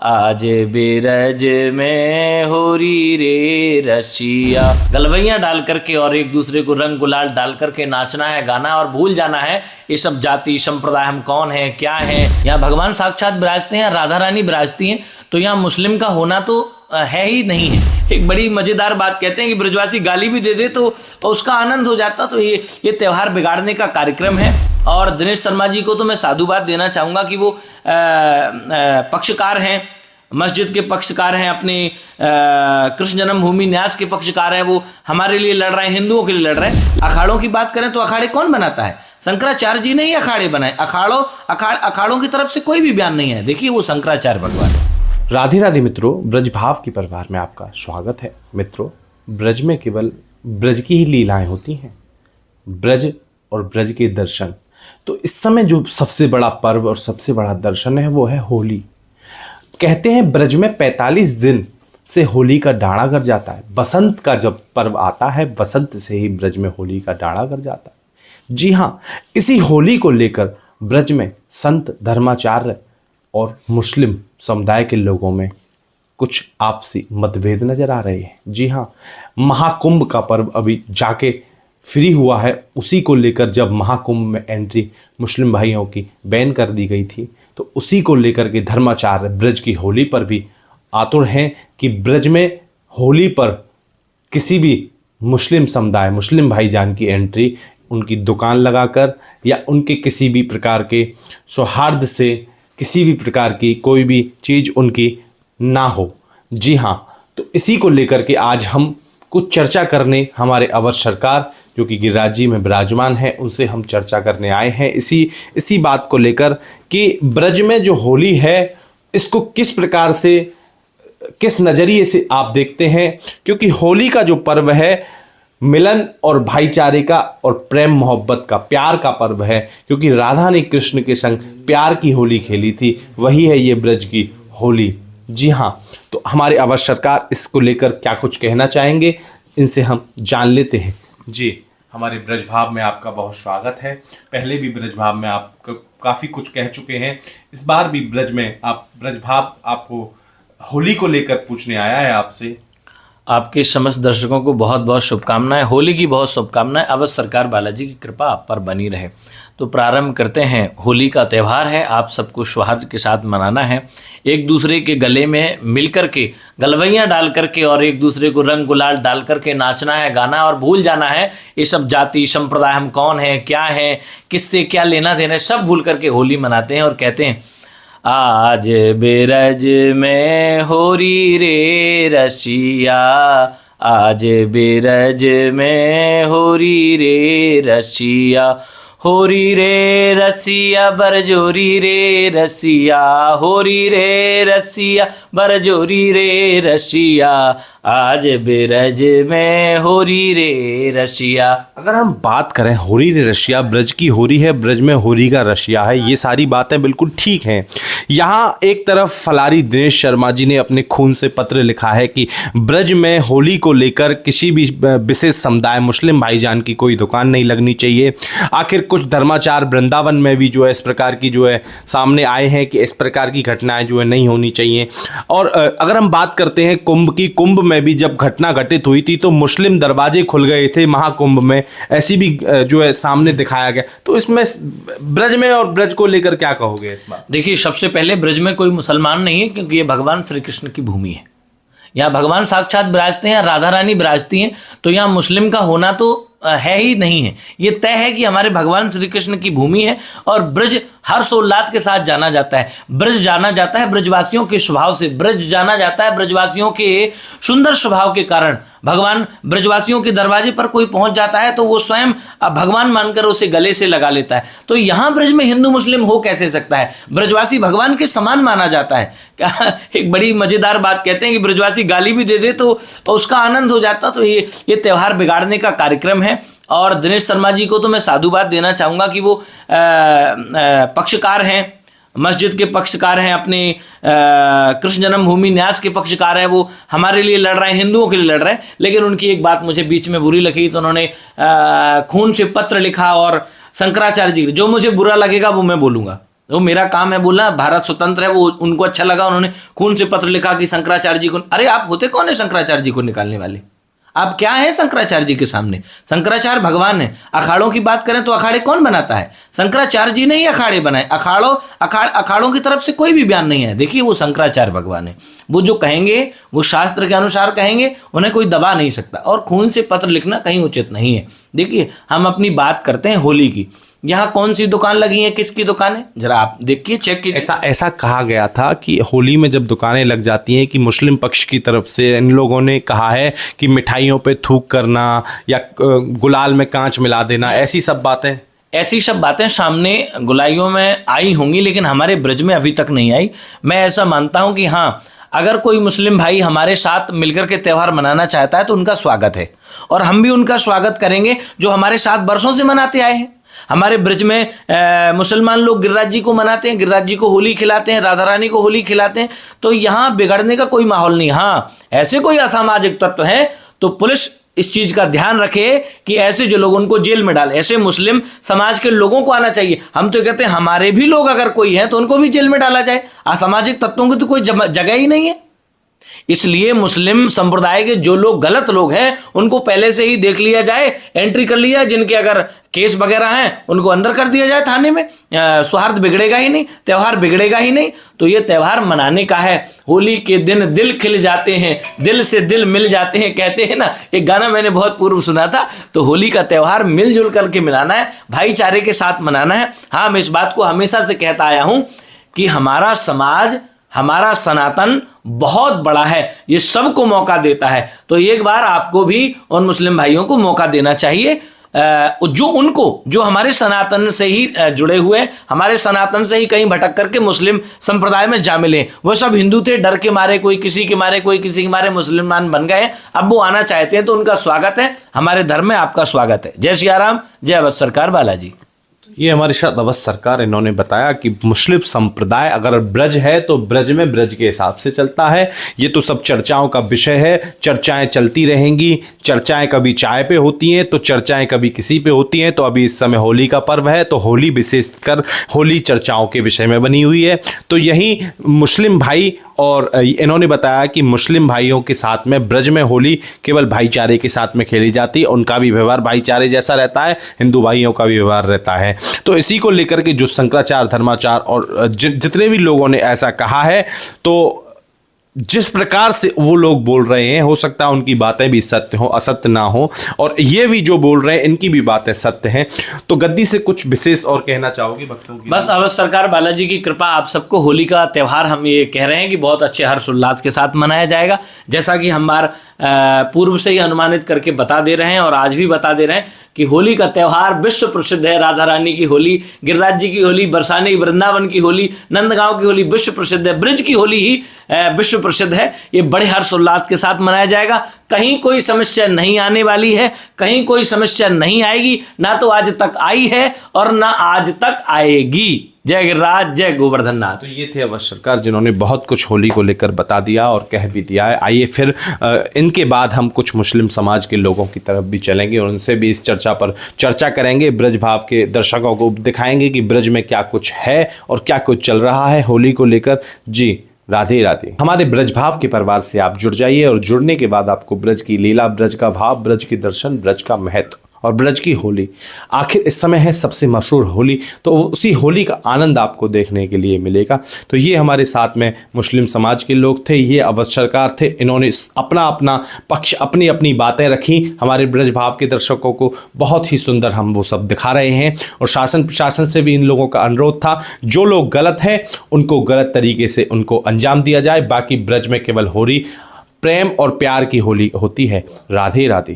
आज बेरज में होरी रे रशिया। गलवैयाँ डाल करके और एक दूसरे को रंग गुलाल डाल करके नाचना है, गाना और भूल जाना है ये सब जाति संप्रदाय, हम कौन है क्या है। यहाँ भगवान साक्षात विराजते हैं, राधा रानी विराजती हैं, तो यहाँ मुस्लिम का होना तो है ही नहीं है। एक बड़ी मजेदार बात कहते हैं कि ब्रजवासी गाली भी दे दे तो उसका आनंद हो जाता। तो ये त्यौहार बिगाड़ने का कार्यक्रम है। और दिनेश शर्मा जी को तो मैं साधुवाद देना चाहूँगा कि वो पक्षकार हैं, मस्जिद के पक्षकार हैं, अपने कृष्ण जन्मभूमि न्यास के पक्षकार हैं, वो हमारे लिए लड़ रहे हैं, हिंदुओं के लिए लड़ रहे हैं। अखाड़ों की बात करें तो अखाड़े कौन बनाता है? शंकराचार्य जी ने ही अखाड़े बनाए। अखाड़ों की तरफ से कोई भी बयान नहीं है। देखिए वो शंकराचार्य भगवान। राधे राधे मित्रों, ब्रजभाव की परिवार में आपका स्वागत है। मित्रों, ब्रज में केवल ब्रज की ही लीलाएं होती हैं, ब्रज और ब्रज के दर्शन। तो इस समय जो सबसे बड़ा पर्व और सबसे बड़ा दर्शन है वो है होली। कहते हैं ब्रज में 45 दिन से होली का डाढ़ा कर जाता है। बसंत का जब पर्व आता है, बसंत से ही ब्रज में होली का डाढ़ा कर जाता है। जी हाँ, इसी होली को लेकर ब्रज में संत, धर्माचार्य और मुस्लिम समुदाय के लोगों में कुछ आपसी मतभेद नजर आ रहे हैं। जी हाँ, महाकुंभ का पर्व अभी जाके फ्री हुआ है। उसी को लेकर जब महाकुंभ में एंट्री मुस्लिम भाइयों की बैन कर दी गई थी, तो उसी को लेकर के धर्माचार्य ब्रज की होली पर भी आतुर हैं कि ब्रज में होली पर किसी भी मुस्लिम समुदाय, मुस्लिम भाईजान की एंट्री उनकी दुकान लगाकर या उनके किसी भी प्रकार के सौहार्द से किसी भी प्रकार की कोई भी चीज़ उनकी ना हो। जी हाँ, तो इसी को लेकर के आज हम कुछ चर्चा करने हमारे अवर सरकार जो कि गिरिराज जी में विराजमान है, उनसे हम चर्चा करने आए हैं इसी बात को लेकर कि ब्रज में जो होली है इसको किस प्रकार से, किस नज़रिए से आप देखते हैं। क्योंकि होली का जो पर्व है मिलन और भाईचारे का और प्रेम मोहब्बत का, प्यार का पर्व है। क्योंकि राधा ने कृष्ण के संग प्यार की होली खेली थी, वही है ये ब्रज की होली। जी हाँ, तो हमारे अवर सरकार इसको लेकर क्या कुछ कहना चाहेंगे, इनसे हम जान लेते हैं। जी, हमारे ब्रजभाव में आपका बहुत स्वागत है। पहले भी ब्रजभाव में आप काफ़ी कुछ कह चुके हैं, इस बार भी ब्रज में आप ब्रजभाव आपको होली को लेकर पूछने आया है आपसे। आपके समस्त दर्शकों को बहुत बहुत शुभकामनाएं, होली की बहुत शुभकामनाएं। अवश्य सरकार बालाजी की कृपा आप पर बनी रहे। तो प्रारंभ करते हैं। होली का त्यौहार है, आप सबको सौहार्द के साथ मनाना है। एक दूसरे के गले में मिल कर के, गलवैयाँ डाल करके और एक दूसरे को रंग गुलाल डाल करके नाचना है, गाना और भूल जाना है ये सब जाति संप्रदाय, हम कौन है क्या है, किससे क्या लेना देना, सब भूल करके होली मनाते हैं और कहते हैं आज बेरज में होरी रे रशिया, आज बेरज में होरी रे रशिया, होरी रे रसिया बरजोरी रे रसिया, होरी रे रसिया बरजोरी रे रसिया, आज बेरज में होरी रे रसिया। अगर हम बात करें होरी रे रसिया, ब्रज की होरी है, ब्रज में होरी का रसिया है, ये सारी बातें बिल्कुल ठीक हैं। यहाँ एक तरफ फलारी दिनेश शर्मा जी ने अपने खून से पत्र लिखा है कि ब्रज में होली को लेकर किसी भी विशेष समुदाय, मुस्लिम भाईजान की कोई दुकान नहीं लगनी चाहिए। आखिर कुछ धर्माचार वृंदावन में भी जो है इस प्रकार की जो है सामने आए हैं कि इस प्रकार की घटनाएं जो है नहीं होनी चाहिए। और अगर हम बात करते हैं कुंभ की, कुंभ में भी जब घटना घटित हुई थी तो मुस्लिम दरवाजे खुल गए थे महाकुंभ में, ऐसी भी जो है सामने दिखाया गया। तो इसमें ब्रज में और ब्रज को लेकर क्या कहोगे इस बात? देखिए, सबसे पहले ब्रज में कोई मुसलमान नहीं है, क्योंकि ये भगवान श्री कृष्ण की भूमि है। यहाँ भगवान साक्षात विराजते हैं, राधा रानी विराजती हैं, तो यहाँ मुस्लिम का होना तो है ही नहीं है। ये तय है कि हमारे भगवान श्री कृष्ण की भूमि है और ब्रज हर्षोल्लास के साथ जाना जाता है। ब्रज जाना जाता है ब्रजवासियों के स्वभाव से, ब्रज जाना जाता है ब्रजवासियों के सुंदर स्वभाव के कारण। भगवान ब्रजवासियों के दरवाजे पर कोई पहुंच जाता है तो वो स्वयं भगवान मानकर उसे गले से लगा लेता है। तो यहाँ ब्रज में हिंदू मुस्लिम हो कैसे सकता है? ब्रजवासी भगवान के समान माना जाता है। एक बड़ी मजेदार बात कहते हैं कि ब्रजवासी गाली भी दे दे तो उसका आनंद हो जाता। तो ये त्यौहार बिगाड़ने का कार्यक्रम है। और दिनेश शर्मा जी को तो मैं साधुवाद देना चाहूँगा कि वो पक्षकार हैं, मस्जिद के पक्षकार हैं, अपने कृष्ण जन्मभूमि न्यास के पक्षकार हैं, वो हमारे लिए लड़ रहे हैं, हिंदुओं के लिए लड़ रहे हैं। लेकिन उनकी एक बात मुझे बीच में बुरी लगी, तो उन्होंने खून से पत्र लिखा और शंकराचार्य जी, जो मुझे बुरा लगेगा वो मैं बोलूँगा। वो मेरा काम है बोलना भारत स्वतंत्र है, वो उनको अच्छा लगा, उन्होंने खून से पत्र लिखा कि शंकराचार्य जी को। अरे आप होते कौन है शंकराचार्य जी को निकालने वाले? आप क्या है शंकराचार्य जी के सामने? शंकराचार्य भगवान है। अखाड़ों की बात करें तो अखाड़े कौन बनाता है? शंकराचार्य जी ने ही अखाड़े बनाए। अखाड़ों की तरफ से कोई भी बयान नहीं है। देखिए वो शंकराचार्य भगवान है, वो जो कहेंगे वो शास्त्र के अनुसार कहेंगे, उन्हें कोई दबा नहीं सकता। और खून से पत्र लिखना कहीं उचित नहीं है। देखिए हम अपनी बात करते हैं होली की, यहाँ कौन सी दुकान लगी है, किसकी दुकान है, जरा आप देखिए, चेक कीजिए। ऐसा कहा गया था कि होली में जब दुकानें लग जाती हैं कि मुस्लिम पक्ष की तरफ से इन लोगों ने कहा है कि मिठाइयों पे थूक करना या गुलाल में कांच मिला देना, ऐसी सब बातें सामने गुलाइयों में आई होंगी, लेकिन हमारे ब्रज में अभी तक नहीं आई। मैं ऐसा मानता हूं कि हाँ, अगर कोई मुस्लिम भाई हमारे साथ मिलकर के त्यौहार मनाना चाहता है तो उनका स्वागत है, और हम भी उनका स्वागत करेंगे जो हमारे साथ बरसों से मनाते आए हैं। हमारे ब्रज में मुसलमान लोग गिरिराज जी को मनाते हैं, गिरिराज जी को होली खिलाते हैं, राधा रानी को होली खिलाते हैं, तो यहाँ बिगड़ने का कोई माहौल नहीं। हाँ, ऐसे कोई असामाजिक तत्व है तो पुलिस इस चीज का ध्यान रखे कि ऐसे जो लोग उनको जेल में डाले। ऐसे मुस्लिम समाज के लोगों को आना चाहिए। हम तो कहते हैं हमारे भी लोग अगर कोई है तो उनको भी जेल में डाला जाए। असामाजिक तत्वों की तो कोई जगह ही नहीं है। इसलिए मुस्लिम संप्रदाय के जो लोग गलत लोग हैं उनको पहले से ही देख लिया जाए, एंट्री कर लिया, जिनके अगर केस वगैरह हैं उनको अंदर कर दिया जाए थाने में। सौहार्द बिगड़ेगा ही नहीं, त्यौहार बिगड़ेगा ही नहीं। तो ये त्यौहार मनाने का है। होली के दिन दिल खिल जाते हैं, दिल से दिल मिल जाते हैं, कहते हैं ना। एक गाना मैंने बहुत पूर्व सुना था। तो होली का त्यौहार मिलजुल करके मनाना है, भाईचारे के साथ मनाना है। हाँ, मैं इस बात को हमेशा से कहता आया हूं कि हमारा समाज, हमारा सनातन बहुत बड़ा है, ये सबको मौका देता है। तो एक बार आपको भी और मुस्लिम भाइयों को मौका देना चाहिए, जो हमारे सनातन से ही जुड़े हुए, हमारे सनातन से ही कहीं भटक करके मुस्लिम संप्रदाय में जा मिले। वो सब हिंदू थे, डर के मारे, कोई किसी के मारे, कोई किसी के मारे मुसलमान बन गए। अब वो आना चाहते हैं तो उनका स्वागत है, हमारे धर्म में आपका स्वागत है। जय सिया राम, जय अवध सरकार बालाजी। ये हमारे साथ अवध सरकार इन्होंने बताया कि मुस्लिम संप्रदाय अगर ब्रज है तो ब्रज में ब्रज के हिसाब से चलता है। ये तो सब चर्चाओं का विषय है, चर्चाएं चलती रहेंगी। चर्चाएं कभी चाय पे होती हैं तो चर्चाएं कभी किसी पे होती हैं। तो अभी इस समय होली का पर्व है तो होली विशेषकर होली चर्चाओं के विषय में बनी हुई है। तो यही मुस्लिम भाई, और इन्होंने बताया कि मुस्लिम भाइयों के साथ में ब्रज में होली केवल भाईचारे के साथ में खेली जाती है। उनका भी व्यवहार भाईचारे जैसा रहता है, हिंदू भाइयों का भी व्यवहार रहता है। तो इसी को लेकर के जो शंकराचार्य, धर्माचार्य और जितने भी लोगों ने ऐसा कहा है, तो जिस प्रकार से वो लोग बोल रहे हैं, हो सकता है उनकी बातें भी सत्य हो, असत्य ना हो, और ये भी जो बोल रहे हैं इनकी भी बातें सत्य हैं। तो गद्दी से कुछ विशेष और कहना चाहोगे भक्तों की? बस अवध सरकार बालाजी की कृपा आप सबको। होली का त्यौहार हम ये कह रहे हैं कि बहुत अच्छे हर्षोल्लास के साथ मनाया जाएगा, जैसा कि हम पूर्व से ही अनुमानित करके बता दे रहे हैं और आज भी बता दे रहे हैं कि होली का त्यौहार विश्व प्रसिद्ध है। राधा रानी की होली, गिरिराज जी की होली, बरसाने वृंदावन की होली, नंदगांव की होली विश्व प्रसिद्ध है। ब्रज की होली ही विश्व प्रसिद्ध है। ये बड़े हर्षोल्लास के साथ मनाया जाएगा। कहीं कोई समस्या नहीं आने वाली है, कहीं कोई समस्या नहीं आएगी, ना तो आज तक आई है और ना आज तक आएगी। जय गिरिराज, जय गोवर्धन नाथ। तो ये थे अवध सरकार जिन्होंने बहुत कुछ होली को लेकर बता दिया और कह भी दिया है। आइए फिर इनके बाद हम कुछ मुस्लिम समाज के लोगों की तरफ भी चलेंगे और उनसे भी इस चर्चा पर चर्चा करेंगे। ब्रज भाव के दर्शकों को दिखाएंगे कि ब्रज में क्या कुछ है और क्या कुछ चल रहा है होली को लेकर। जी राधे राधे। हमारे ब्रज भाव के परिवार से आप जुड़ जाइए और जुड़ने के बाद आपको ब्रज की लीला, ब्रज का भाव, ब्रज की दर्शन, ब्रज का महत्व और ब्रज की होली, आखिर इस समय है सबसे मशहूर होली, तो उसी होली का आनंद आपको देखने के लिए मिलेगा। तो ये हमारे साथ में मुस्लिम समाज के लोग थे, ये अवध सरकार थे। इन्होंने अपना अपना पक्ष, अपनी अपनी बातें रखी हमारे ब्रज भाव के दर्शकों को। बहुत ही सुंदर हम वो सब दिखा रहे हैं और शासन प्रशासन से भी इन लोगों का अनुरोध था, जो लोग गलत हैं उनको गलत तरीके से उनको अंजाम दिया जाए। बाकी ब्रज में केवल होली, प्रेम और प्यार की होली होती है। राधे राधे।